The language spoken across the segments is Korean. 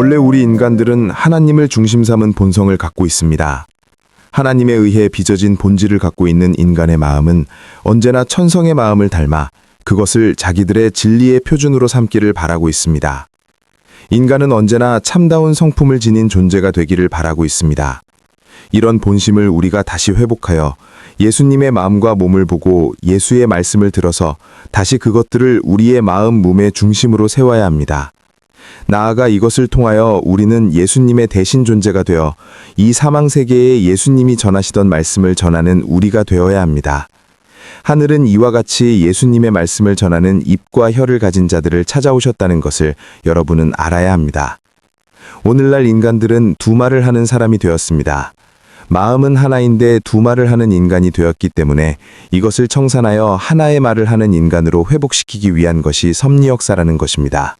원래 우리 인간들은 하나님을 중심 삼은 본성을 갖고 있습니다. 하나님에 의해 빚어진 본질을 갖고 있는 인간의 마음은 언제나 천성의 마음을 닮아 그것을 자기들의 진리의 표준으로 삼기를 바라고 있습니다. 인간은 언제나 참다운 성품을 지닌 존재가 되기를 바라고 있습니다. 이런 본심을 우리가 다시 회복하여 예수님의 마음과 몸을 보고 예수의 말씀을 들어서 다시 그것들을 우리의 마음, 몸의 중심으로 세워야 합니다. 나아가 이것을 통하여 우리는 예수님의 대신 존재가 되어 이 사망 세계에 예수님이 전하시던 말씀을 전하는 우리가 되어야 합니다. 하늘은 이와 같이 예수님의 말씀을 전하는 입과 혀를 가진 자들을 찾아오셨다는 것을 여러분은 알아야 합니다. 오늘날 인간들은 두 말을 하는 사람이 되었습니다. 마음은 하나인데 두 말을 하는 인간이 되었기 때문에 이것을 청산하여 하나의 말을 하는 인간으로 회복시키기 위한 것이 섭리역사라는 것입니다.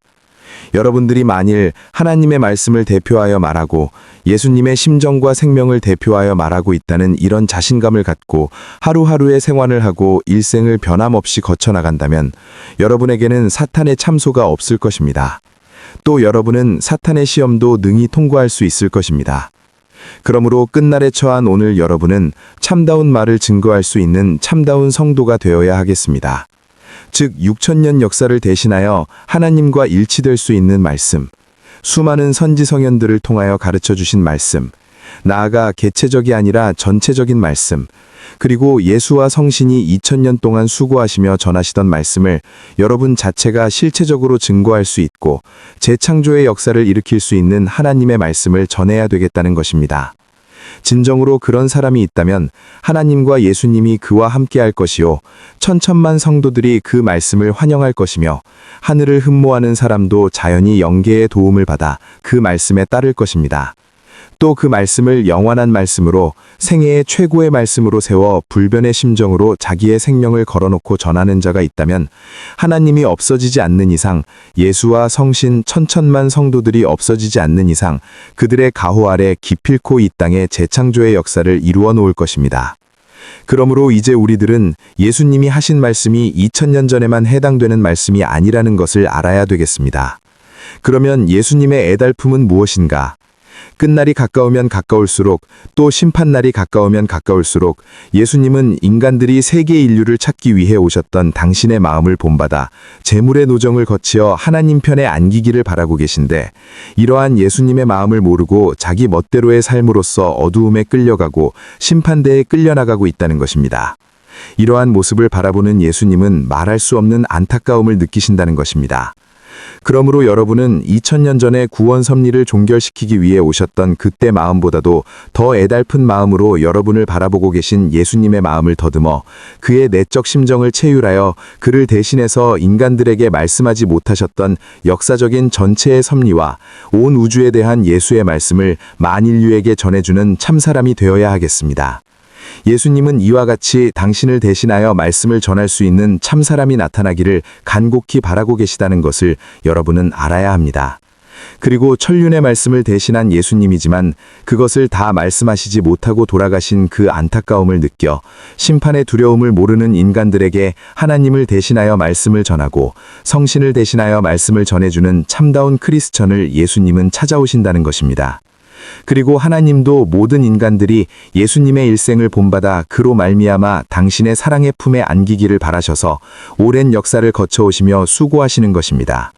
여러분들이 만일 하나님의 말씀을 대표하여 말하고 예수님의 심정과 생명을 대표하여 말하고 있다는 이런 자신감을 갖고 하루하루의 생활을 하고 일생을 변함없이 거쳐나간다면 여러분에게는 사탄의 참소가 없을 것입니다. 또 여러분은 사탄의 시험도 능히 통과할 수 있을 것입니다. 그러므로 끝날에 처한 오늘 여러분은 참다운 말을 증거할 수 있는 참다운 성도가 되어야 하겠습니다. 즉 6천년 역사를 대신하여 하나님과 일치될 수 있는 말씀, 수많은 선지성현들을 통하여 가르쳐 주신 말씀, 나아가 개체적이 아니라 전체적인 말씀, 그리고 예수와 성신이 2000년 동안 수고하시며 전하시던 말씀을 여러분 자체가 실체적으로 증거할 수 있고 재창조의 역사를 일으킬 수 있는 하나님의 말씀을 전해야 되겠다는 것입니다. 진정으로 그런 사람이 있다면 하나님과 예수님이 그와 함께할 것이요 천천만 성도들이 그 말씀을 환영할 것이며 하늘을 흠모하는 사람도 자연히 영계의 도움을 받아 그 말씀에 따를 것입니다. 또 그 말씀을 영원한 말씀으로 생애의 최고의 말씀으로 세워 불변의 심정으로 자기의 생명을 걸어놓고 전하는 자가 있다면 하나님이 없어지지 않는 이상 예수와 성신 천천만 성도들이 없어지지 않는 이상 그들의 가호 아래 기필코 이 땅에 재창조의 역사를 이루어 놓을 것입니다. 그러므로 이제 우리들은 예수님이 하신 말씀이 2000년 전에만 해당되는 말씀이 아니라는 것을 알아야 되겠습니다. 그러면 예수님의 애달품은 무엇인가? 끝날이 가까우면 가까울수록 또 심판날이 가까우면 가까울수록 예수님은 인간들이 세계 인류를 찾기 위해 오셨던 당신의 마음을 본받아 재물의 노정을 거치어 하나님 편에 안기기를 바라고 계신데 이러한 예수님의 마음을 모르고 자기 멋대로의 삶으로써 어두움에 끌려가고 심판대에 끌려나가고 있다는 것입니다. 이러한 모습을 바라보는 예수님은 말할 수 없는 안타까움을 느끼신다는 것입니다. 그러므로 여러분은 2000년 전에 구원 섭리를 종결시키기 위해 오셨던 그때 마음보다도 더 애달픈 마음으로 여러분을 바라보고 계신 예수님의 마음을 더듬어 그의 내적 심정을 체휼하여 그를 대신해서 인간들에게 말씀하지 못하셨던 역사적인 전체의 섭리와 온 우주에 대한 예수의 말씀을 만인류에게 전해주는 참사람이 되어야 하겠습니다. 예수님은 이와 같이 당신을 대신하여 말씀을 전할 수 있는 참사람이 나타나기를 간곡히 바라고 계시다는 것을 여러분은 알아야 합니다. 그리고 천륜의 말씀을 대신한 예수님이지만 그것을 다 말씀하시지 못하고 돌아가신 그 안타까움을 느껴 심판의 두려움을 모르는 인간들에게 하나님을 대신하여 말씀을 전하고 성신을 대신하여 말씀을 전해주는 참다운 크리스천을 예수님은 찾아오신다는 것입니다. 그리고 하나님도 모든 인간들이 예수님의 일생을 본받아 그로 말미암아 당신의 사랑의 품에 안기기를 바라셔서 오랜 역사를 거쳐오시며 수고하시는 것입니다.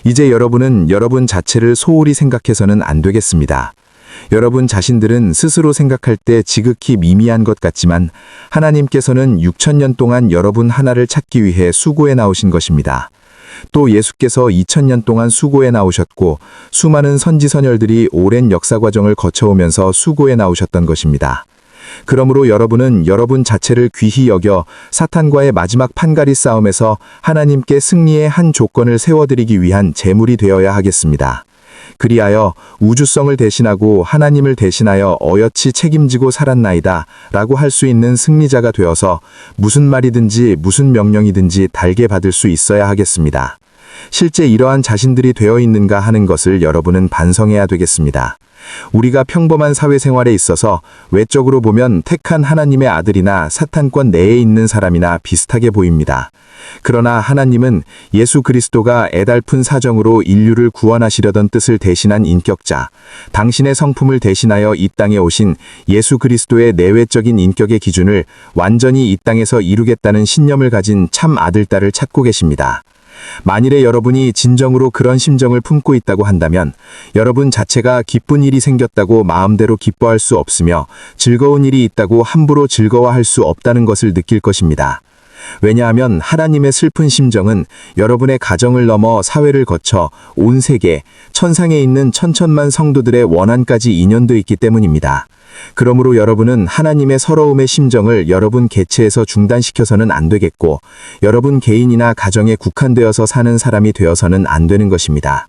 이제 여러분은 여러분 자체를 소홀히 생각해서는 안 되겠습니다. 여러분 자신들은 스스로 생각할 때 지극히 미미한 것 같지만 하나님께서는 6000년 동안 여러분 하나를 찾기 위해 수고해 나오신 것입니다. 또 예수께서 2000년 동안 수고해 나오셨고 수많은 선지선열들이 오랜 역사 과정을 거쳐오면서 수고해 나오셨던 것입니다. 그러므로 여러분은 여러분 자체를 귀히 여겨 사탄과의 마지막 판가리 싸움에서 하나님께 승리의 한 조건을 세워드리기 위한 제물이 되어야 하겠습니다. 그리하여 우주성을 대신하고 하나님을 대신하여 어여치 책임지고 살았나이다 라고 할 수 있는 승리자가 되어서 무슨 말이든지 무슨 명령이든지 달게 받을 수 있어야 하겠습니다. 실제 이러한 자신들이 되어 있는가 하는 것을 여러분은 반성해야 되겠습니다. 우리가 평범한 사회생활에 있어서 외적으로 보면 택한 하나님의 아들이나 사탄권 내에 있는 사람이나 비슷하게 보입니다. 그러나 하나님은 예수 그리스도가 애달픈 사정으로 인류를 구원하시려던 뜻을 대신한 인격자, 당신의 성품을 대신하여 이 땅에 오신 예수 그리스도의 내외적인 인격의 기준을 완전히 이 땅에서 이루겠다는 신념을 가진 참 아들딸을 찾고 계십니다. 만일에 여러분이 진정으로 그런 심정을 품고 있다고 한다면 여러분 자체가 기쁜 일이 생겼다고 마음대로 기뻐할 수 없으며 즐거운 일이 있다고 함부로 즐거워할 수 없다는 것을 느낄 것입니다. 왜냐하면 하나님의 슬픈 심정은 여러분의 가정을 넘어 사회를 거쳐 온 세계, 천상에 있는 천천만 성도들의 원한까지 인연돼 있기 때문입니다. 그러므로 여러분은 하나님의 서러움의 심정을 여러분 개체에서 중단시켜서는 안 되겠고 여러분 개인이나 가정에 국한되어서 사는 사람이 되어서는 안 되는 것입니다.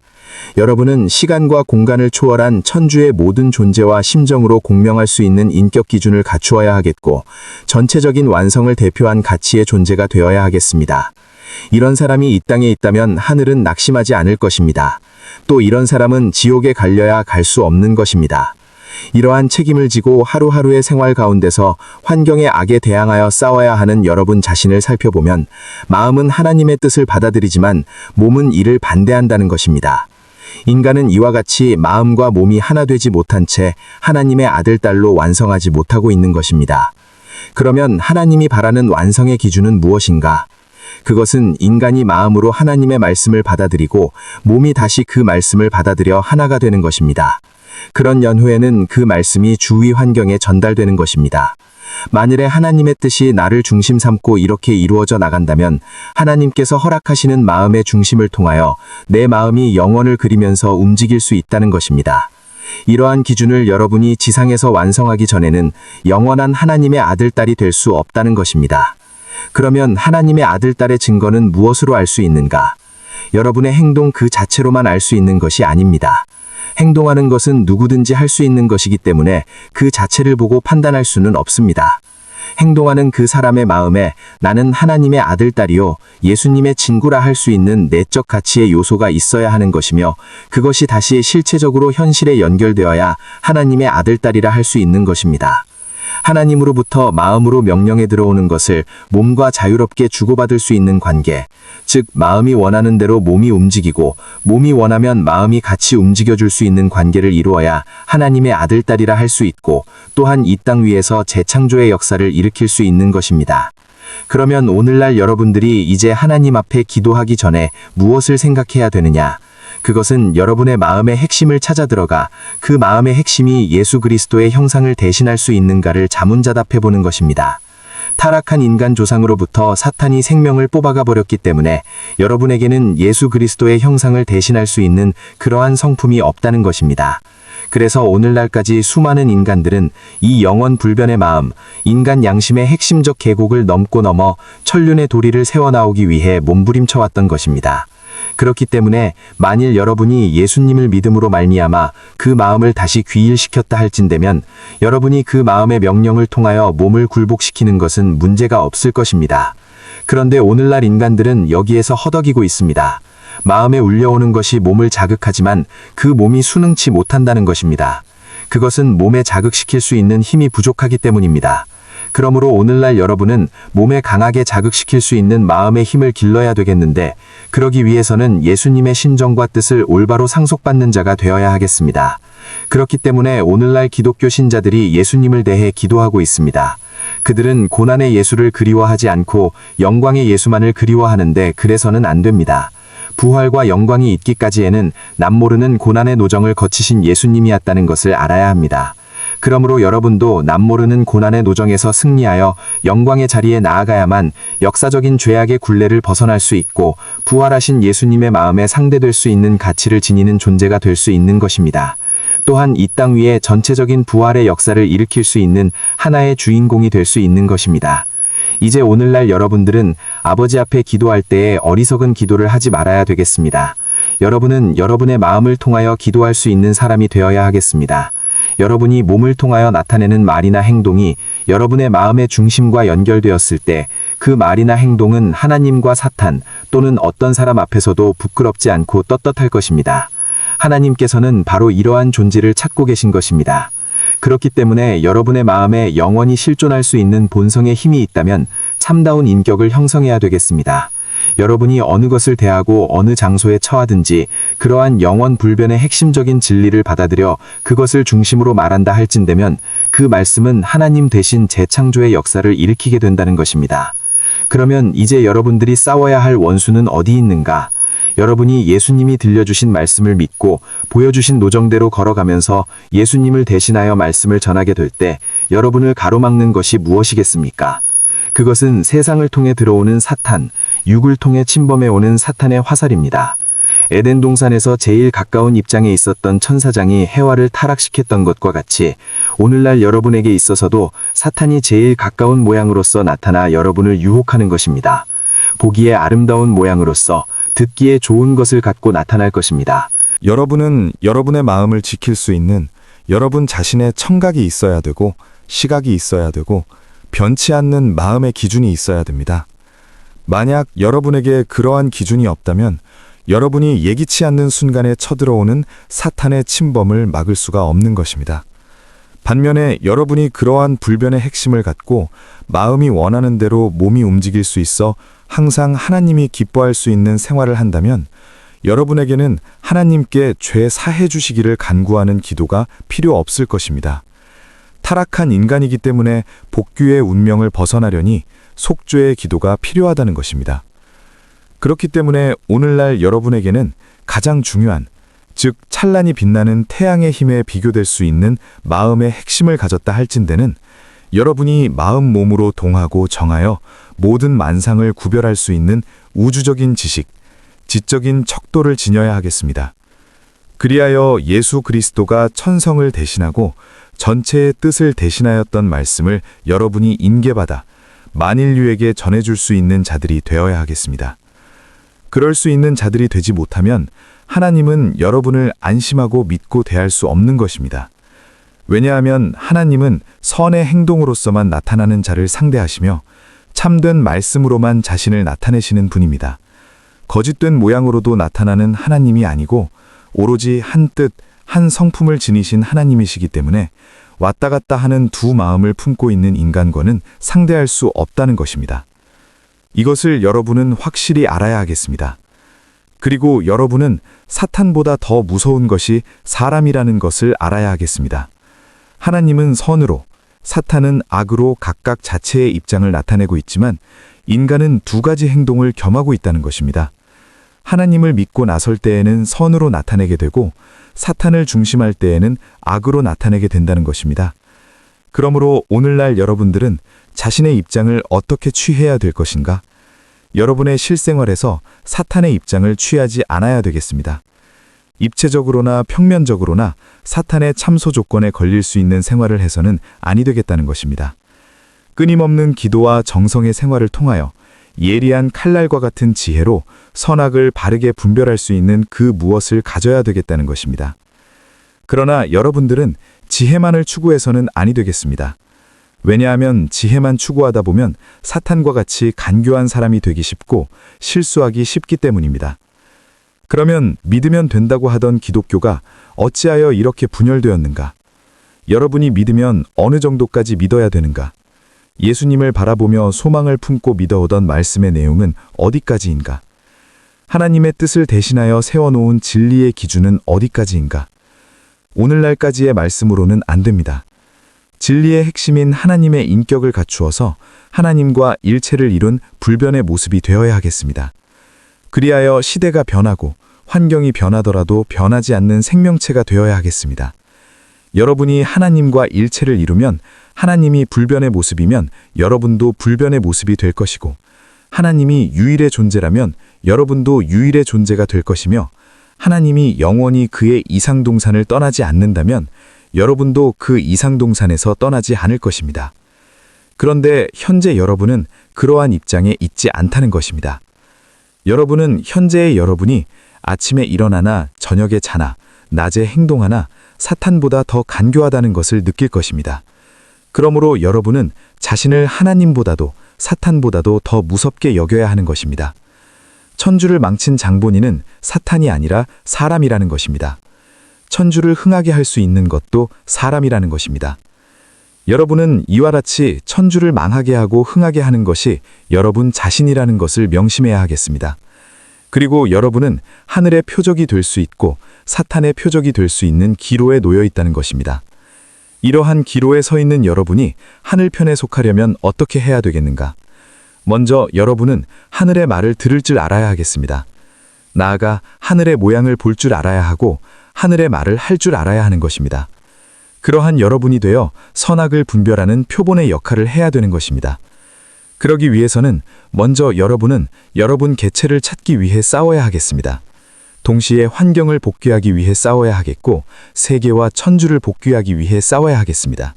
여러분은 시간과 공간을 초월한 천주의 모든 존재와 심정으로 공명할 수 있는 인격 기준을 갖추어야 하겠고 전체적인 완성을 대표한 가치의 존재가 되어야 하겠습니다. 이런 사람이 이 땅에 있다면 하늘은 낙심하지 않을 것입니다. 또 이런 사람은 지옥에 갈려야 갈 수 없는 것입니다. 이러한 책임을 지고 하루하루의 생활 가운데서 환경의 악에 대항하여 싸워야 하는 여러분 자신을 살펴보면 마음은 하나님의 뜻을 받아들이지만 몸은 이를 반대한다는 것입니다. 인간은 이와 같이 마음과 몸이 하나 되지 못한 채 하나님의 아들딸로 완성하지 못하고 있는 것입니다. 그러면 하나님이 바라는 완성의 기준은 무엇인가? 그것은 인간이 마음으로 하나님의 말씀을 받아들이고 몸이 다시 그 말씀을 받아들여 하나가 되는 것입니다. 그런 연후에는 그 말씀이 주위 환경에 전달되는 것입니다. 만일에 하나님의 뜻이 나를 중심 삼고 이렇게 이루어져 나간다면 하나님께서 허락하시는 마음의 중심을 통하여 내 마음이 영원을 그리면서 움직일 수 있다는 것입니다. 이러한 기준을 여러분이 지상에서 완성하기 전에는 영원한 하나님의 아들딸이 될 수 없다는 것입니다. 그러면 하나님의 아들딸의 증거는 무엇으로 알 수 있는가? 여러분의 행동 그 자체로만 알 수 있는 것이 아닙니다. 행동하는 것은 누구든지 할 수 있는 것이기 때문에 그 자체를 보고 판단할 수는 없습니다. 행동하는 그 사람의 마음에 나는 하나님의 아들딸이요 예수님의 친구라 할 수 있는 내적 가치의 요소가 있어야 하는 것이며 그것이 다시 실체적으로 현실에 연결되어야 하나님의 아들딸이라 할 수 있는 것입니다. 하나님으로부터 마음으로 명령에 들어오는 것을 몸과 자유롭게 주고받을 수 있는 관계, 즉 마음이 원하는 대로 몸이 움직이고 몸이 원하면 마음이 같이 움직여줄 수 있는 관계를 이루어야 하나님의 아들딸이라 할 수 있고 또한 이 땅 위에서 재창조의 역사를 일으킬 수 있는 것입니다. 그러면 오늘날 여러분들이 이제 하나님 앞에 기도하기 전에 무엇을 생각해야 되느냐? 그것은 여러분의 마음의 핵심을 찾아 들어가 그 마음의 핵심이 예수 그리스도의 형상을 대신할 수 있는가를 자문자답해 보는 것입니다. 타락한 인간 조상으로부터 사탄이 생명을 뽑아가 버렸기 때문에 여러분에게는 예수 그리스도의 형상을 대신할 수 있는 그러한 성품이 없다는 것입니다. 그래서 오늘날까지 수많은 인간들은 이 영원 불변의 마음, 인간 양심의 핵심적 계곡을 넘고 넘어 천륜의 도리를 세워나오기 위해 몸부림쳐왔던 것입니다. 그렇기 때문에 만일 여러분이 예수님을 믿음으로 말미암아 그 마음을 다시 귀일시켰다 할진대면 여러분이 그 마음의 명령을 통하여 몸을 굴복시키는 것은 문제가 없을 것입니다. 그런데 오늘날 인간들은 여기에서 허덕이고 있습니다. 마음에 울려오는 것이 몸을 자극하지만 그 몸이 순응치 못한다는 것입니다. 그것은 몸에 자극시킬 수 있는 힘이 부족하기 때문입니다. 그러므로 오늘날 여러분은 몸에 강하게 자극시킬 수 있는 마음의 힘을 길러야 되겠는데 그러기 위해서는 예수님의 신정과 뜻을 올바로 상속받는 자가 되어야 하겠습니다. 그렇기 때문에 오늘날 기독교 신자들이 예수님을 대해 기도하고 있습니다. 그들은 고난의 예수를 그리워하지 않고 영광의 예수만을 그리워하는데 그래서는 안 됩니다. 부활과 영광이 있기까지에는 남모르는 고난의 노정을 거치신 예수님이 왔다는 것을 알아야 합니다. 그러므로 여러분도 남모르는 고난의 노정에서 승리하여 영광의 자리에 나아가야만 역사적인 죄악의 굴레를 벗어날 수 있고 부활하신 예수님의 마음에 상대될 수 있는 가치를 지니는 존재가 될 수 있는 것입니다. 또한 이 땅 위에 전체적인 부활의 역사를 일으킬 수 있는 하나의 주인공이 될 수 있는 것입니다. 이제 오늘날 여러분들은 아버지 앞에 기도할 때에 어리석은 기도를 하지 말아야 되겠습니다. 여러분은 여러분의 마음을 통하여 기도할 수 있는 사람이 되어야 하겠습니다. 여러분이 몸을 통하여 나타내는 말이나 행동이 여러분의 마음의 중심과 연결되었을 때 그 말이나 행동은 하나님과 사탄 또는 어떤 사람 앞에서도 부끄럽지 않고 떳떳할 것입니다. 하나님께서는 바로 이러한 존재를 찾고 계신 것입니다. 그렇기 때문에 여러분의 마음에 영원히 실존할 수 있는 본성의 힘이 있다면 참다운 인격을 형성해야 되겠습니다. 여러분이 어느 것을 대하고 어느 장소에 처하든지 그러한 영원 불변의 핵심적인 진리를 받아들여 그것을 중심으로 말한다 할진되면 그 말씀은 하나님 대신 재창조의 역사를 일으키게 된다는 것입니다. 그러면 이제 여러분들이 싸워야 할 원수는 어디 있는가? 여러분이 예수님이 들려주신 말씀을 믿고 보여주신 노정대로 걸어가면서 예수님을 대신하여 말씀을 전하게 될 때 여러분을 가로막는 것이 무엇이겠습니까? 그것은 세상을 통해 들어오는 사탄, 육을 통해 침범해오는 사탄의 화살입니다. 에덴 동산에서 제일 가까운 입장에 있었던 천사장이 해와를 타락시켰던 것과 같이 오늘날 여러분에게 있어서도 사탄이 제일 가까운 모양으로서 나타나 여러분을 유혹하는 것입니다. 보기에 아름다운 모양으로서 듣기에 좋은 것을 갖고 나타날 것입니다. 여러분은 여러분의 마음을 지킬 수 있는 여러분 자신의 청각이 있어야 되고 시각이 있어야 되고 변치 않는 마음의 기준이 있어야 됩니다. 만약 여러분에게 그러한 기준이 없다면 여러분이 예기치 않는 순간에 쳐들어오는 사탄의 침범을 막을 수가 없는 것입니다. 반면에 여러분이 그러한 불변의 핵심을 갖고 마음이 원하는 대로 몸이 움직일 수 있어 항상 하나님이 기뻐할 수 있는 생활을 한다면 여러분에게는 하나님께 죄 사해 주시기를 간구하는 기도가 필요 없을 것입니다. 타락한 인간이기 때문에 복귀의 운명을 벗어나려니 속죄의 기도가 필요하다는 것입니다. 그렇기 때문에 오늘날 여러분에게는 가장 중요한, 즉 찬란히 빛나는 태양의 힘에 비교될 수 있는 마음의 핵심을 가졌다 할진대는 여러분이 마음 몸으로 동하고 정하여 모든 만상을 구별할 수 있는 우주적인 지식, 지적인 척도를 지녀야 하겠습니다. 그리하여 예수 그리스도가 천성을 대신하고 전체의 뜻을 대신하였던 말씀을 여러분이 인계받아 만인류에게 전해줄 수 있는 자들이 되어야 하겠습니다. 그럴 수 있는 자들이 되지 못하면 하나님은 여러분을 안심하고 믿고 대할 수 없는 것입니다. 왜냐하면 하나님은 선의 행동으로서만 나타나는 자를 상대하시며 참된 말씀으로만 자신을 나타내시는 분입니다. 거짓된 모양으로도 나타나는 하나님이 아니고 오로지 한 뜻, 한 성품을 지니신 하나님이시기 때문에 왔다 갔다 하는 두 마음을 품고 있는 인간과는 상대할 수 없다는 것입니다. 이것을 여러분은 확실히 알아야 하겠습니다. 그리고 여러분은 사탄보다 더 무서운 것이 사람이라는 것을 알아야 하겠습니다. 하나님은 선으로, 사탄은 악으로 각각 자체의 입장을 나타내고 있지만 인간은 두 가지 행동을 겸하고 있다는 것입니다. 하나님을 믿고 나설 때에는 선으로 나타내게 되고 사탄을 중심할 때에는 악으로 나타내게 된다는 것입니다. 그러므로 오늘날 여러분들은 자신의 입장을 어떻게 취해야 될 것인가? 여러분의 실생활에서 사탄의 입장을 취하지 않아야 되겠습니다. 입체적으로나 평면적으로나 사탄의 참소 조건에 걸릴 수 있는 생활을 해서는 아니 되겠다는 것입니다. 끊임없는 기도와 정성의 생활을 통하여 예리한 칼날과 같은 지혜로 선악을 바르게 분별할 수 있는 그 무엇을 가져야 되겠다는 것입니다. 그러나 여러분들은 지혜만을 추구해서는 아니 되겠습니다. 왜냐하면 지혜만 추구하다 보면 사탄과 같이 간교한 사람이 되기 쉽고 실수하기 쉽기 때문입니다. 그러면 믿으면 된다고 하던 기독교가 어찌하여 이렇게 분열되었는가? 여러분이 믿으면 어느 정도까지 믿어야 되는가? 예수님을 바라보며 소망을 품고 믿어오던 말씀의 내용은 어디까지인가? 하나님의 뜻을 대신하여 세워놓은 진리의 기준은 어디까지인가? 오늘날까지의 말씀으로는 안 됩니다. 진리의 핵심인 하나님의 인격을 갖추어서 하나님과 일체를 이룬 불변의 모습이 되어야 하겠습니다. 그리하여 시대가 변하고 환경이 변하더라도 변하지 않는 생명체가 되어야 하겠습니다. 여러분이 하나님과 일체를 이루면 하나님이 불변의 모습이면 여러분도 불변의 모습이 될 것이고 하나님이 유일의 존재라면 여러분도 유일의 존재가 될 것이며 하나님이 영원히 그의 이상동산을 떠나지 않는다면 여러분도 그 이상동산에서 떠나지 않을 것입니다. 그런데 현재 여러분은 그러한 입장에 있지 않다는 것입니다. 여러분은 현재의 여러분이 아침에 일어나나 저녁에 자나 낮에 행동하나 사탄보다 더 간교하다는 것을 느낄 것입니다. 그러므로 여러분은 자신을 하나님보다도 사탄보다도 더 무섭게 여겨야 하는 것입니다. 천주를 망친 장본인은 사탄이 아니라 사람이라는 것입니다. 천주를 흥하게 할 수 있는 것도 사람이라는 것입니다. 여러분은 이와 같이 천주를 망하게 하고 흥하게 하는 것이 여러분 자신이라는 것을 명심해야 하겠습니다. 그리고 여러분은 하늘의 표적이 될 수 있고 사탄의 표적이 될 수 있는 기로에 놓여 있다는 것입니다. 이러한 기로에 서 있는 여러분이 하늘편에 속하려면 어떻게 해야 되겠는가? 먼저 여러분은 하늘의 말을 들을 줄 알아야 하겠습니다. 나아가 하늘의 모양을 볼 줄 알아야 하고 하늘의 말을 할 줄 알아야 하는 것입니다. 그러한 여러분이 되어 선악을 분별하는 표본의 역할을 해야 되는 것입니다. 그러기 위해서는 먼저 여러분은 여러분 개체를 찾기 위해 싸워야 하겠습니다. 동시에 환경을 복귀하기 위해 싸워야 하겠고 세계와 천주를 복귀하기 위해 싸워야 하겠습니다.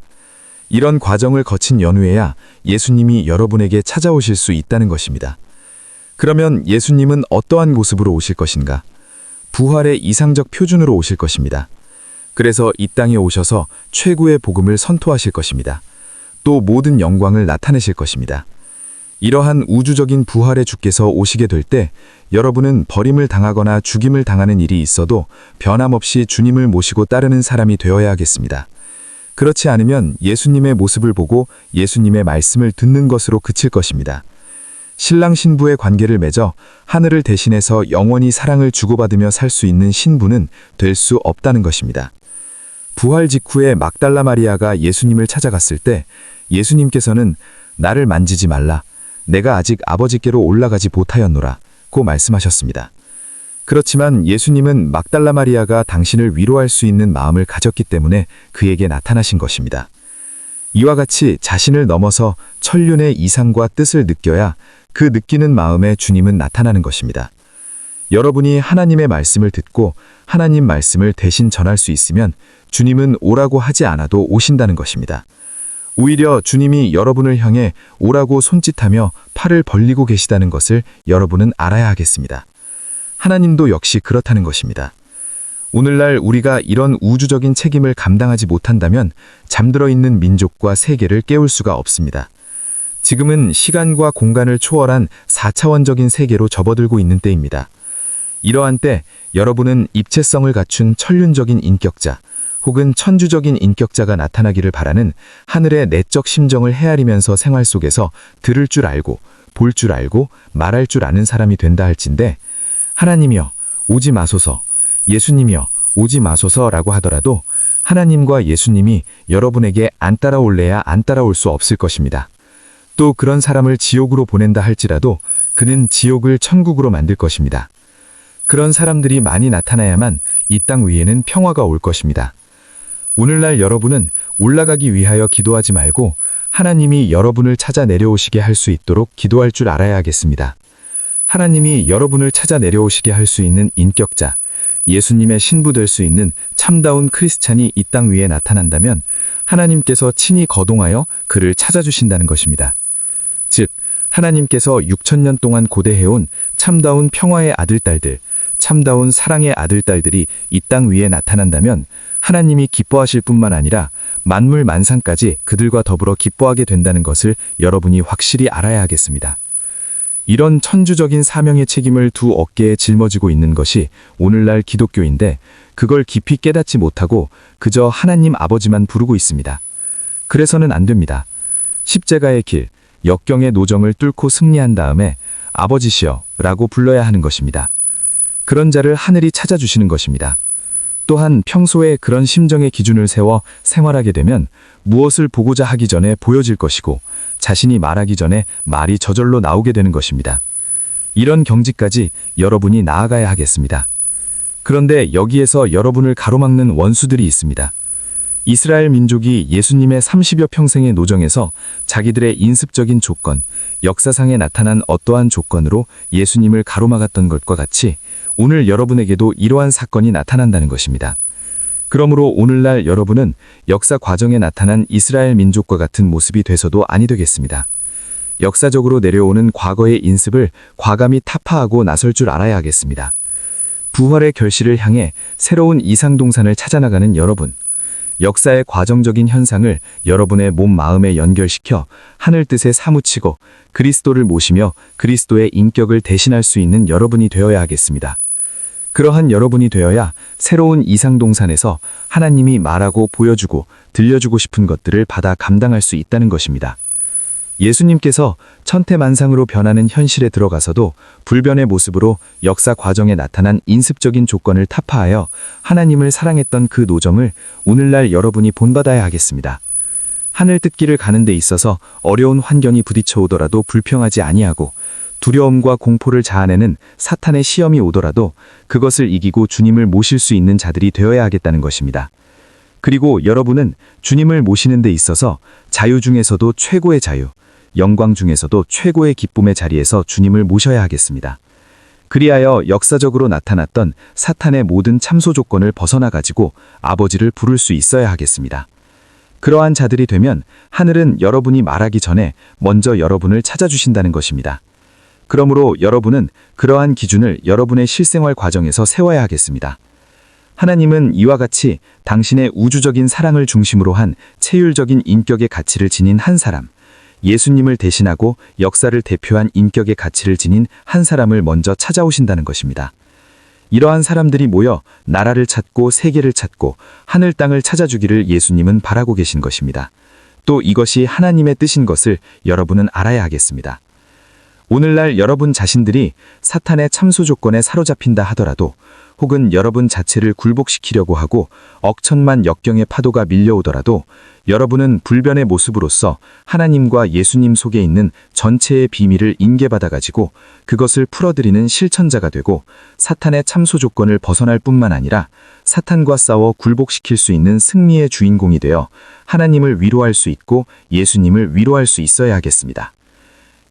이런 과정을 거친 연후에야 예수님이 여러분에게 찾아오실 수 있다는 것입니다. 그러면 예수님은 어떠한 모습으로 오실 것인가? 부활의 이상적 표준으로 오실 것입니다. 그래서 이 땅에 오셔서 최고의 복음을 선포하실 것입니다. 또 모든 영광을 나타내실 것입니다. 이러한 우주적인 부활의 주께서 오시게 될 때 여러분은 버림을 당하거나 죽임을 당하는 일이 있어도 변함없이 주님을 모시고 따르는 사람이 되어야 하겠습니다. 그렇지 않으면 예수님의 모습을 보고 예수님의 말씀을 듣는 것으로 그칠 것입니다. 신랑 신부의 관계를 맺어 하늘을 대신해서 영원히 사랑을 주고받으며 살 수 있는 신부는 될 수 없다는 것입니다. 부활 직후에 막달라 마리아가 예수님을 찾아갔을 때 예수님께서는 나를 만지지 말라. 내가 아직 아버지께로 올라가지 못하였노라. 고 말씀하셨습니다. 그렇지만 예수님은 막달라 마리아가 당신을 위로할 수 있는 마음을 가졌기 때문에 그에게 나타나신 것입니다. 이와 같이 자신을 넘어서 천륜의 이상과 뜻을 느껴야 그 느끼는 마음에 주님은 나타나는 것입니다. 여러분이 하나님의 말씀을 듣고 하나님 말씀을 대신 전할 수 있으면 주님은 오라고 하지 않아도 오신다는 것입니다. 오히려 주님이 여러분을 향해 오라고 손짓하며 팔을 벌리고 계시다는 것을 여러분은 알아야 하겠습니다. 하나님도 역시 그렇다는 것입니다. 오늘날 우리가 이런 우주적인 책임을 감당하지 못한다면 잠들어 있는 민족과 세계를 깨울 수가 없습니다. 지금은 시간과 공간을 초월한 4차원적인 세계로 접어들고 있는 때입니다. 이러한 때 여러분은 입체성을 갖춘 천륜적인 인격자 혹은 천주적인 인격자가 나타나기를 바라는 하늘의 내적 심정을 헤아리면서 생활 속에서 들을 줄 알고 볼 줄 알고 말할 줄 아는 사람이 된다 할진대 하나님이여 오지 마소서, 예수님이여 오지 마소서라고 하더라도 하나님과 예수님이 여러분에게 안 따라올래야 안 따라올 수 없을 것입니다. 또 그런 사람을 지옥으로 보낸다 할지라도 그는 지옥을 천국으로 만들 것입니다. 그런 사람들이 많이 나타나야만 이 땅 위에는 평화가 올 것입니다. 오늘날 여러분은 올라가기 위하여 기도하지 말고 하나님이 여러분을 찾아 내려오시게 할 수 있도록 기도할 줄 알아야 하겠습니다. 하나님이 여러분을 찾아 내려오시게 할 수 있는 인격자, 예수님의 신부 될 수 있는 참다운 크리스찬이 이 땅 위에 나타난다면 하나님께서 친히 거동하여 그를 찾아주신다는 것입니다. 즉, 하나님께서 6,000년 동안 고대해온 참다운 평화의 아들딸들, 참다운 사랑의 아들딸들이 이 땅 위에 나타난다면 하나님이 기뻐하실 뿐만 아니라 만물 만상까지 그들과 더불어 기뻐하게 된다는 것을 여러분이 확실히 알아야 하겠습니다. 이런 천주적인 사명의 책임을 두 어깨에 짊어지고 있는 것이 오늘날 기독교인데 그걸 깊이 깨닫지 못하고 그저 하나님 아버지만 부르고 있습니다. 그래서는 안 됩니다. 십자가의 길, 역경의 노정을 뚫고 승리한 다음에 아버지시여 라고 불러야 하는 것입니다. 그런 자를 하늘이 찾아주시는 것입니다. 또한 평소에 그런 심정의 기준을 세워 생활하게 되면 무엇을 보고자 하기 전에 보여질 것이고 자신이 말하기 전에 말이 저절로 나오게 되는 것입니다. 이런 경지까지 여러분이 나아가야 하겠습니다. 그런데 여기에서 여러분을 가로막는 원수들이 있습니다. 이스라엘 민족이 예수님의 30여 평생의 노정에서 자기들의 인습적인 조건, 역사상에 나타난 어떠한 조건으로 예수님을 가로막았던 것과 같이 오늘 여러분에게도 이러한 사건이 나타난다는 것입니다. 그러므로 오늘날 여러분은 역사 과정에 나타난 이스라엘 민족과 같은 모습이 돼서도 아니 되겠습니다. 역사적으로 내려오는 과거의 인습을 과감히 타파하고 나설 줄 알아야 하겠습니다. 부활의 결실을 향해 새로운 이상동산을 찾아나가는 여러분. 역사의 과정적인 현상을 여러분의 몸 마음에 연결시켜 하늘 뜻에 사무치고 그리스도를 모시며 그리스도의 인격을 대신할 수 있는 여러분이 되어야 하겠습니다. 그러한 여러분이 되어야 새로운 이상동산에서 하나님이 말하고 보여주고 들려주고 싶은 것들을 받아 감당할 수 있다는 것입니다. 예수님께서 천태만상으로 변하는 현실에 들어가서도 불변의 모습으로 역사 과정에 나타난 인습적인 조건을 타파하여 하나님을 사랑했던 그 노정을 오늘날 여러분이 본받아야 하겠습니다. 하늘 뜻길을 가는 데 있어서 어려운 환경이 부딪혀 오더라도 불평하지 아니하고 두려움과 공포를 자아내는 사탄의 시험이 오더라도 그것을 이기고 주님을 모실 수 있는 자들이 되어야 하겠다는 것입니다. 그리고 여러분은 주님을 모시는 데 있어서 자유 중에서도 최고의 자유, 영광 중에서도 최고의 기쁨의 자리에서 주님을 모셔야 하겠습니다. 그리하여 역사적으로 나타났던 사탄의 모든 참소 조건을 벗어나가지고 아버지를 부를 수 있어야 하겠습니다. 그러한 자들이 되면 하늘은 여러분이 말하기 전에 먼저 여러분을 찾아주신다는 것입니다. 그러므로 여러분은 그러한 기준을 여러분의 실생활 과정에서 세워야 하겠습니다. 하나님은 이와 같이 당신의 우주적인 사랑을 중심으로 한 체율적인 인격의 가치를 지닌 한 사람, 예수님을 대신하고 역사를 대표한 인격의 가치를 지닌 한 사람을 먼저 찾아오신다는 것입니다. 이러한 사람들이 모여 나라를 찾고 세계를 찾고 하늘 땅을 찾아주기를 예수님은 바라고 계신 것입니다. 또 이것이 하나님의 뜻인 것을 여러분은 알아야 하겠습니다. 오늘날 여러분 자신들이 사탄의 참소 조건에 사로잡힌다 하더라도 혹은 여러분 자체를 굴복시키려고 하고 억천만 역경의 파도가 밀려오더라도 여러분은 불변의 모습으로서 하나님과 예수님 속에 있는 전체의 비밀을 인계받아가지고 그것을 풀어드리는 실천자가 되고 사탄의 참소 조건을 벗어날 뿐만 아니라 사탄과 싸워 굴복시킬 수 있는 승리의 주인공이 되어 하나님을 위로할 수 있고 예수님을 위로할 수 있어야 하겠습니다.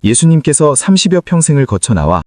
예수님께서 30여 평생을 거쳐 나와